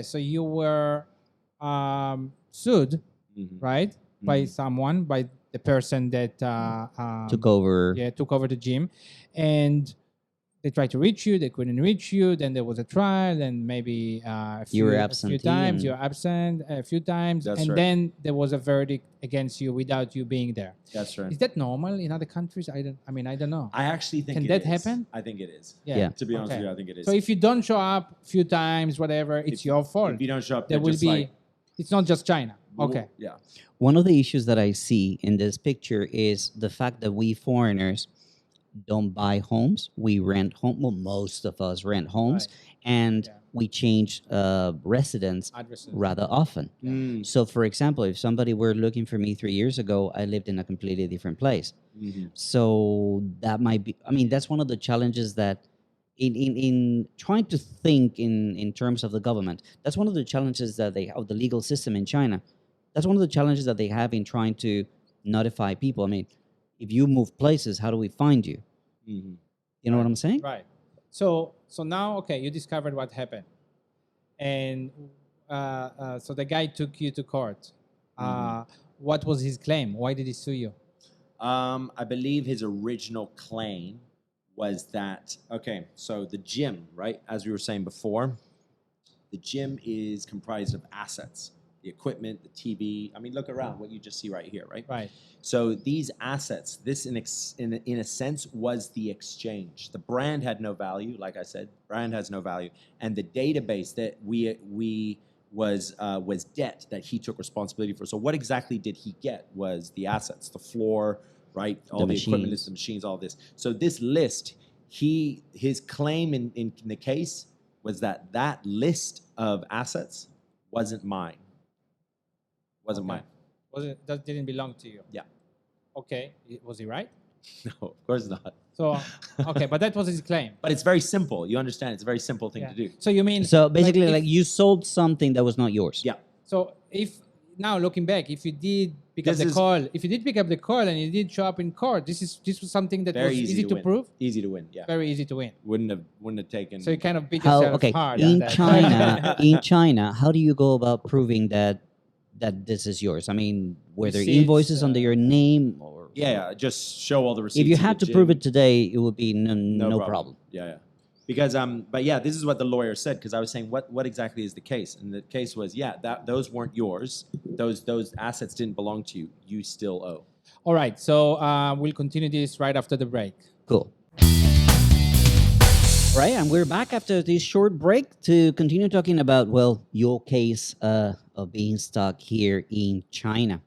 so you were sued, right, by someone, by the person that Took over. took over the gym, and they tried to reach you, they couldn't reach you. Then there was a trial, and maybe You were a few absentee times and- you're absent a few times, That's and right. then there was a verdict against you without you being there. That's right. Is that normal in other countries? I don't know. I actually think Can it that is. happen? I think it is. Yeah. To be honest Okay. with you, I think it is. So if you don't show up a few times, whatever, it's your fault. If you don't show up, There they're will just be. like, It's not just China. Okay. Yeah. One of the issues that I see in this picture is the fact that we foreigners don't buy homes. We rent home. Well, most of us rent homes, and Yeah. we change residence Addresses. rather often. Mm. So, for example, if somebody were looking for me 3 years ago, I lived in a completely different place. So that might be. I mean, that's one of the challenges that. In trying to think in terms of the government, that's one of the challenges that they of the legal system in China. That's one of the challenges that they have in trying to notify people. I mean, if you move places, how do we find you? You know what I'm saying? Right. So now, okay, you discovered what happened, and so the guy took you to court. What was his claim? Why did he sue you? I believe his original claim was that, okay, so the gym, right, as we were saying before, the gym is comprised of assets, the equipment, the TV. I mean, look around, what you just see right here, right? Right. So these assets, this in a sense was the exchange. The brand had no value, like I said, brand has no value, and the database that we was debt that he took responsibility for. So what exactly did he get was the assets, the floor, right, all the equipment, machines. the machines, all this. So this list, his claim in the case was that list of assets wasn't mine. Wasn't mine. That didn't belong to you? Yeah. Okay. Was he right? No, of course not. So okay, but that was his claim. But it's very simple. You understand? It's a very simple thing to do. So you mean So basically, if- like you sold something that was not yours. Yeah. So if now looking back, if you did pick up This the is- call, if you did pick up the call and you did show up in court, this was something that Very was easy, easy to win. prove, Easy to win. Yeah. very easy to win. Wouldn't have taken. So you kind of beat How yourself okay hard. in on that. China, how do you go about proving that this is yours? I mean, were there Receipts, invoices under your name, or yeah, just show all the receipts. if you of had the to prove gym. it today, it would be no problem. Yeah. Because but yeah, this is what the lawyer said. Because I was saying, what exactly is the case? And the case was, that those weren't yours. Those assets didn't belong to you. You still owe. All right. So we'll continue this right after the break. Cool. Right, and we're back after this short break to continue talking about, well, your case of being stuck here in China.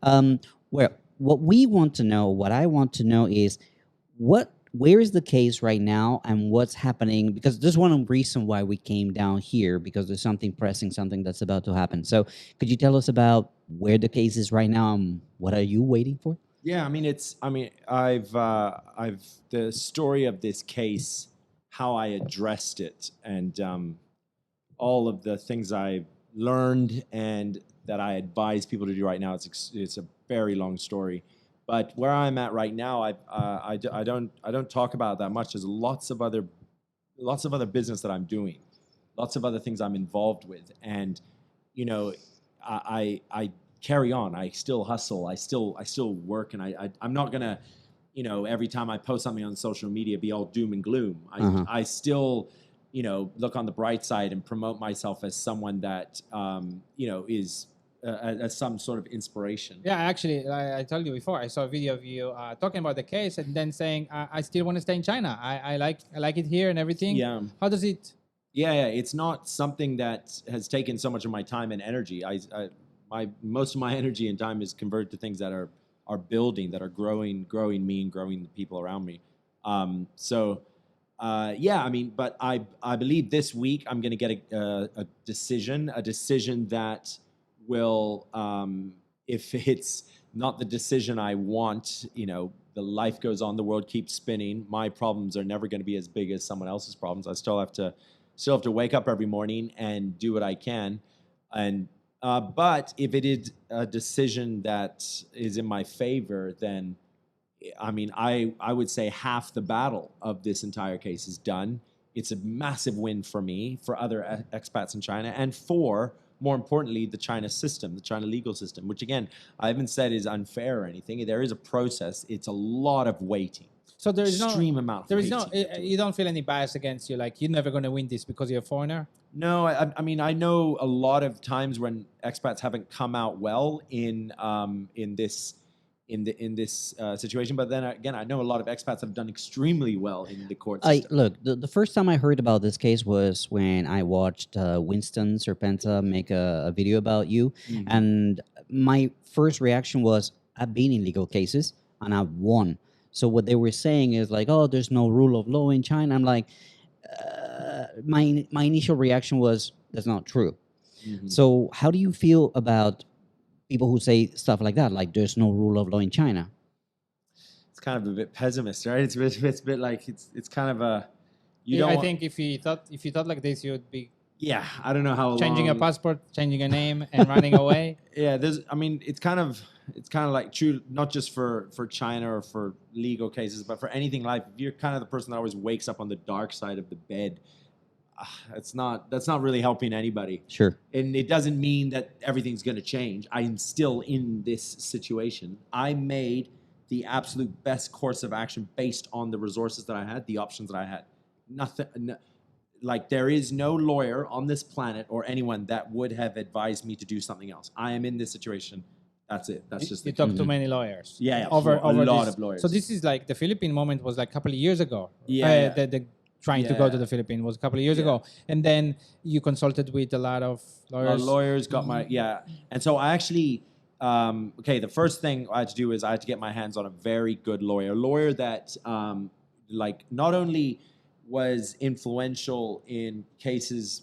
Well, what I want to know is where is the case right now and what's happening? Because there's one reason why we came down here, because there's something pressing, something that's about to happen. So could you tell us about where the case is right now and what are you waiting for? Yeah, I've the story of this case, how I addressed it, and all of the things I learned and that I advise people to do right now. It's a very long story, but where I'm at right now, I don't talk about that much. There's lots of other business that I'm doing, lots of other things I'm involved with, and I carry on. I still hustle. I still work, and I'm not gonna, every time I post something on social media, be all doom and gloom. I still, look on the bright side and promote myself as someone that, is as some sort of inspiration. Yeah, actually, I told you before. I saw a video of you talking about the case and then saying, "I still want to stay in China. I like it here and everything." Yeah. How does it? Yeah. It's not something that has taken so much of my time and energy. Most of my energy and time is converted to things that are building, that are growing me and growing the people around me. But I believe this week I'm going to get a decision that will, if it's not the decision I want, the life goes on, the world keeps spinning. My problems are never going to be as big as someone else's problems. I still have to wake up every morning and do what I can. And but if it is a decision that is in my favor, then I would say half the battle of this entire case is done. It's a massive win for me, for other expats in China, and for, more importantly, the China system, the China legal system, which again, I haven't said is unfair or anything. There is a process. It's a lot of waiting. So there is Extreme amount of waiting. you don't feel any bias against you, like you're never going to win this because you're a foreigner? No, I mean, I know a lot of times when expats haven't come out well in this situation, but then again, I know a lot of expats have done extremely well in the court system. Look, the first time I heard about this case was when I watched Winston Serpenta make a video about you, and my first reaction was, I've been in legal cases and I've won. So what they were saying is like, oh, there's no rule of law in China. I'm like, my initial reaction was, that's not true. So how do you feel about people who say stuff like that, like there's no rule of law in China? It's kind of a bit pessimist, right? It's a bit like it's kind of a I think if you thought like this, you would be I don't know how changing long, a passport, changing a name, and running away. Yeah, it's kind of like true, not just for China or for legal cases, but for anything in life. If you're kind of the person that always wakes up on the dark side of the bed, that's not really helping anybody. Sure. And it doesn't mean that everything's going to change. I'm still in this situation. I made the absolute best course of action based on the resources that I had, the options that I had. Like there is no lawyer on this planet or anyone that would have advised me to do something else. I am in this situation. That's it. That's just you talk to many lawyers. Yeah, over a lot this. of lawyers. So this is like the Philippine moment was like a couple of years ago. Yeah. The trying to go to the Philippines was a couple of years ago, and then you consulted with a lot of lawyers. Lawyers got my and so I actually the first thing I had to do is I had to get my hands on a very good lawyer that like not only was influential in cases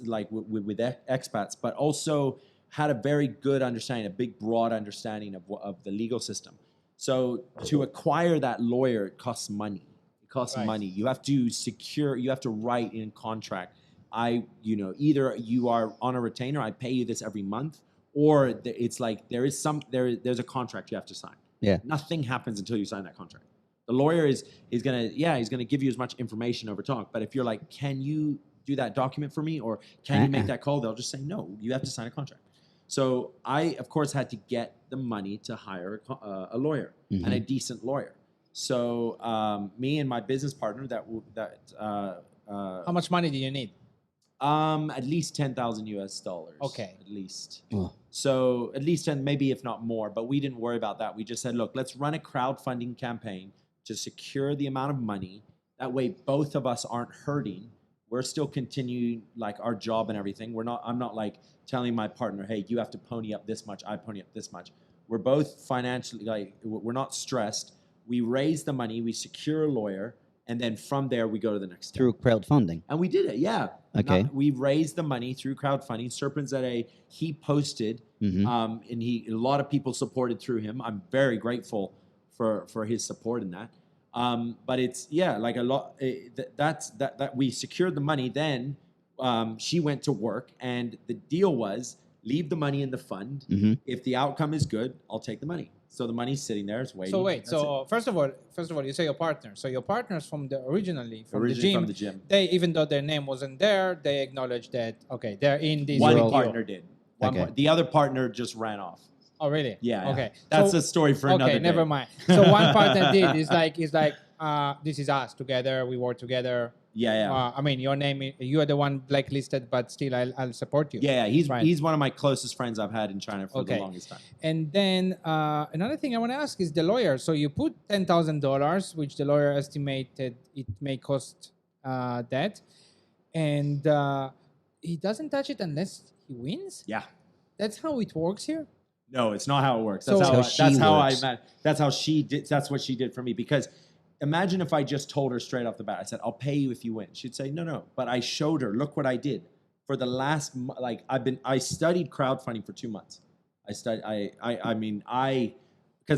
like with expats, but also had a very good understanding, a big broad understanding of the legal system. So to acquire that lawyer, it costs money. It costs money. You have to write in contract. Either you are on a retainer, I pay you this every month, or it's like there's a contract you have to sign. Yeah. Nothing happens until you sign that contract. The lawyer is gonna give you as much information over talk. But if you're like, can you do that document for me, or can you make that call? They'll just say no. You have to sign a contract. So I, of course, had to get the money to hire a lawyer and a decent lawyer. So me and my business partner how much money do you need? At least $10,000 US. Okay. At least. Oh. So at least 10, maybe if not more. But we didn't worry about that. We just said, look, let's run a crowdfunding campaign to secure the amount of money. That way, both of us aren't hurting. We're still continuing like our job and everything. I'm not like telling my partner, hey, you have to pony up this much. I pony up this much. We're both financially we're not stressed. We raise the money. We secure a lawyer. And then from there, we go to the next step. Through crowdfunding. And we did it, yeah. Okay. We raised the money through crowdfunding. Serpent he posted, and a lot of people supported through him. I'm very grateful for his support in that. But it's like a lot. That we secured the money. Then she went to work, and the deal was leave the money in the fund. If the outcome is good, I'll take the money. So the money's sitting there, it's waiting. So wait. First of all, you say your partner. So your partners originally from the gym. They, even though their name wasn't there, they acknowledged that they're in this. One partner did. Okay. The other partner just ran off. Oh really? Yeah. Okay. That's a story for another day. Okay, never mind. So one partner did. It's like this is us together. We work together. Yeah. I mean, you are the one blacklisted, but still, I'll support you. Yeah. He's one of my closest friends I've had in China for the longest time. And then another thing I want to ask is the lawyer. So you put $10,000, which the lawyer estimated it may cost that, and he doesn't touch it unless he wins. Yeah. That's how it works here. No, it's not how it works. So That's how she did. That's what she did for me. Because imagine if I just told her straight off the bat. I said, "I'll pay you if you win." She'd say, "No." But I showed her. Look what I did. For the last I studied crowdfunding for 2 months. Because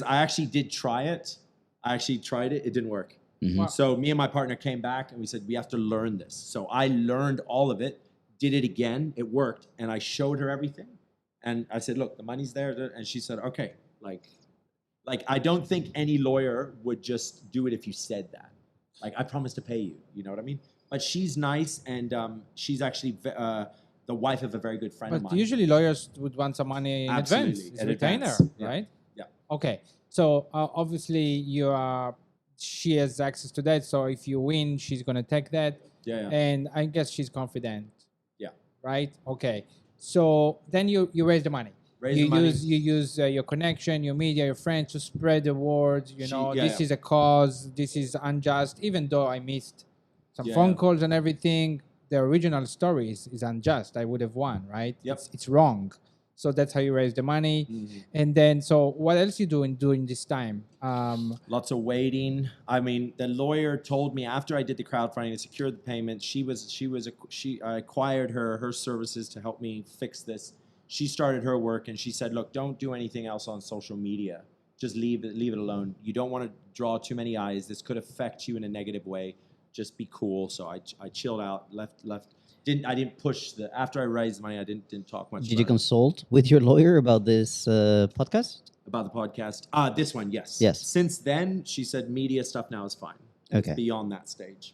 I actually did try it. I actually tried it. It didn't work. Wow. So me and my partner came back and we said, we have to learn this. So I learned all of it. Did it again. It worked. And I showed her everything. And I said, look, the money's there. And she said, okay. Like I don't think any lawyer would just do it if you said that. Like, I promise to pay you. You know what I mean? But she's nice, and she's actually the wife of a very good friend of But mine. usually lawyers would want some money in advance. Absolutely, It's in retainer, advance. Yeah. right? Yeah. Okay. So obviously she has access to that. So if you win, she's gonna take that. Yeah, yeah. And I guess she's confident. Yeah. Right. Okay. So then you raise the money. Raise you the money. use your connection, your media, your friends to spread the word. This is a cause. This is unjust. Even though I missed some phone calls and everything, the original story is unjust. I would have won, right? Yep. It's wrong. So that's how you raise the money. And then, so what else you doing during this time? Lots of waiting. I mean, the lawyer told me after I did the crowdfunding and secured the payment, I acquired her services to help me fix this. She started her work, and she said, "Look, don't do anything else on social media. Just leave it alone. You don't want to draw too many eyes. This could affect you in a negative way. Just be cool." So I chilled out, left. I didn't push after I raised the money. I didn't talk much. Did you consult with your lawyer about this podcast? About the podcast? This one, yes. Yes. Since then, she said media stuff now is fine. Okay. It's beyond that stage.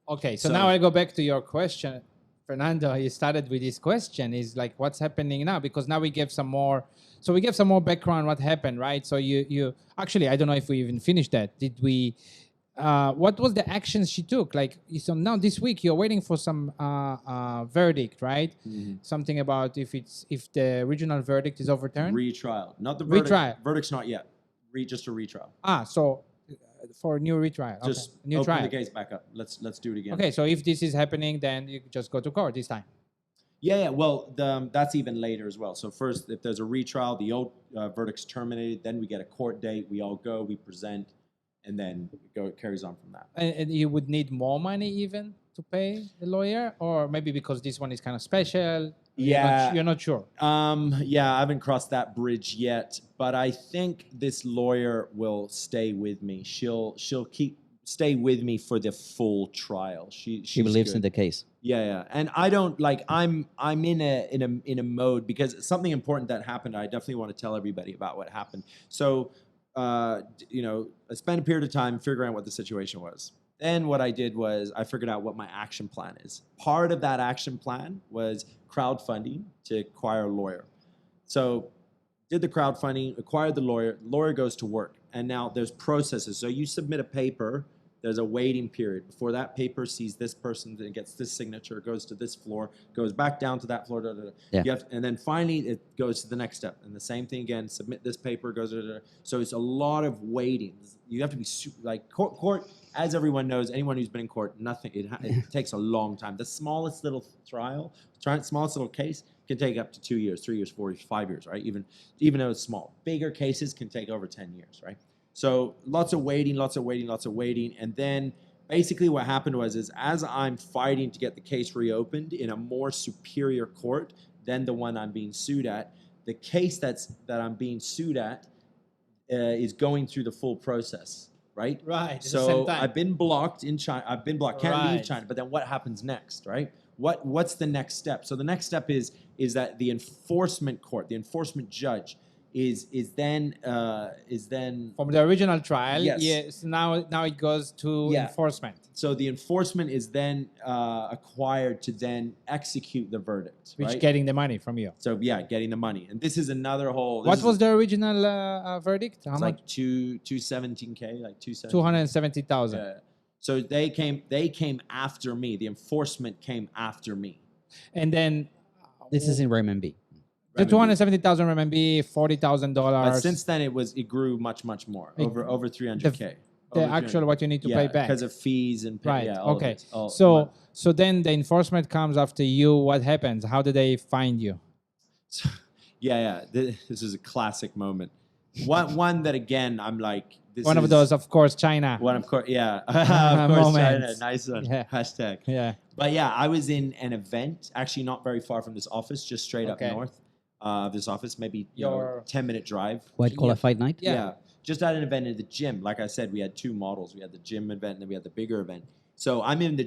Okay, so now I go back to your question, Fernando. You started with this question: is like, what's happening now? Because now we gave some more. So we gave some more background what happened, right? So you actually, I don't know if we even finished that. Did we? What was the actions she took? Like, so now this week you're waiting for some verdict, right? Something about if the original verdict is overturned. Retrial, not the verdict. Retrial. Verdict's not yet. Just a retrial. So for a new retrial. Just okay. New open trial. the case back up. Let's do it again. Okay, so if this is happening, then you just go to court this time. Yeah. Well, that's even later as well. So first, if there's a retrial, the old verdict's terminated. Then we get a court date. We all go. We present. And then it carries on from that. And you would need more money even to pay the lawyer, or maybe because this one is kind of special. Yeah, you're not sure. Yeah, I haven't crossed that bridge yet, but I think this lawyer will stay with me. She'll stay with me for the full trial. She believes good. in the case. Yeah, and I don't like. I'm in a mode because something important that happened. I definitely want to tell everybody about what happened. So. I spent a period of time figuring out what the situation was. Then what I did was I figured out what my action plan is. Part of that action plan was crowdfunding to acquire a lawyer. So did the crowdfunding, acquired the lawyer goes to work. And now there's processes. So you submit a paper, there's a waiting period. Before that paper sees this person, then gets this signature, goes to this floor, goes back down to that floor. Yeah. And then finally it goes to the next step. And the same thing again, submit this paper, goes. So it's a lot of waiting. You have to be like court, as everyone knows, anyone who's been in court, it takes a long time. The smallest little smallest little case can take up to 2 years, 3 years, 4 years, 5 years, right? Even though it's small. Bigger cases can take over 10 years, right? So lots of waiting. And then basically what happened was as I'm fighting to get the case reopened in a more superior court than the one I'm being sued at, the case that I'm being sued at is going through the full process, right? Right. At the So same time. I've been blocked in China. I've been blocked. Can't leave Right. China. But then what happens next, right? What's the next step? So the next step is that the enforcement court, the enforcement judge, is then From the original trial, Yes. now it goes to Yeah. enforcement, so the enforcement is then acquired to then execute the verdict, which right? getting the money from you. So yeah, getting the money, and this is another whole. What was the original verdict? How It's much? like 217K, like 217. 270,000. Yeah. So they came after me. The enforcement came after me. And then This is in renminbi. the 270,000 RMB, But $40,000. since then, it grew much more, over 300K. The actual what you need to pay back. because of fees and pay, Right. Yeah, all of Okay. it, all- So then the enforcement comes after you. What happens? How do they find you? Yeah. This is a classic moment. One that again, I'm like, this One of is those, of course, China. One of course, yeah, of course, China, Moments. nice one. Yeah. Hashtag. Yeah. But yeah, I was in an event, actually not very far from this office, just straight up Okay. north of this office, maybe Your- 10-minute drive. White collar fight night. Yeah. Just at an event in the gym. Like I said, we had two models. We had the gym event, and then we had the bigger event. So I'm in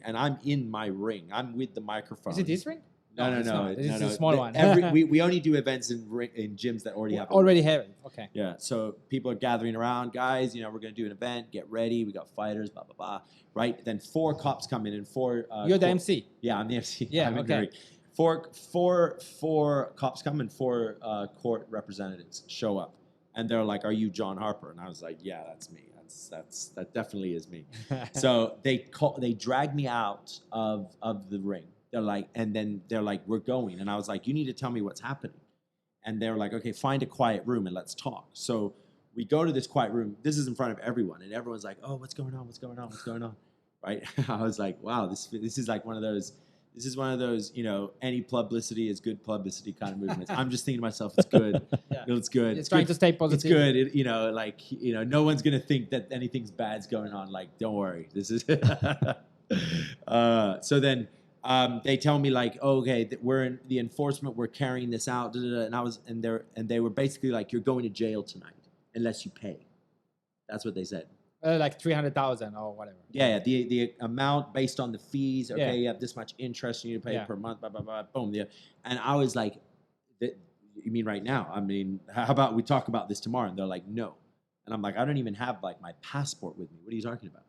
and I'm in my ring. I'm with the microphone. Is it this ring? No, No, no, it's no, not. This no, is no. a small one. We only do events in gyms that already have. a Already ring. have it. Okay. Yeah, so people are gathering around, guys. You know, we're gonna do an event. Get ready. We got fighters. Blah blah blah. Right. Then 4 cops come in and 4. You're the court- MC. Yeah, I'm the MC. Yeah, I'm in the okay. ring. Four cops come and 4 court representatives show up, and they're like, "Are you John Harper?" And I was like, "Yeah, that's me. That definitely is me." So they dragged me out of the ring. They're like, and then they're like, "We're going," and I was like, "You need to tell me what's happening." And they're like, "Okay, find a quiet room and let's talk." So we go to this quiet room. This is in front of everyone, and everyone's like, "Oh, what's going on? What's going on? What's going on?" Right? I was like, "Wow, this is like one of those." This is one of those, you know, any publicity is good publicity kind of movements. I'm just thinking to myself, it's good. Yeah. It's good. It's trying good. to stay It's positive. good. No one's gonna think that anything's bad's going on. Like, don't worry. This is. So then they tell me like, oh, okay, we're in the enforcement. We're carrying this out. Da, da, da. And they were basically like, you're going to jail tonight unless you pay. That's what they said. Like 300,000 or whatever. Yeah, the amount based on the fees. Okay, Yeah. you have this much interest you need to pay Yeah. per month. Blah blah blah. Boom. Yeah. And I was like, "You mean right now? I mean, how about we talk about this tomorrow?" And they're like, "No." And I'm like, "I don't even have like my passport with me. What are you talking about?"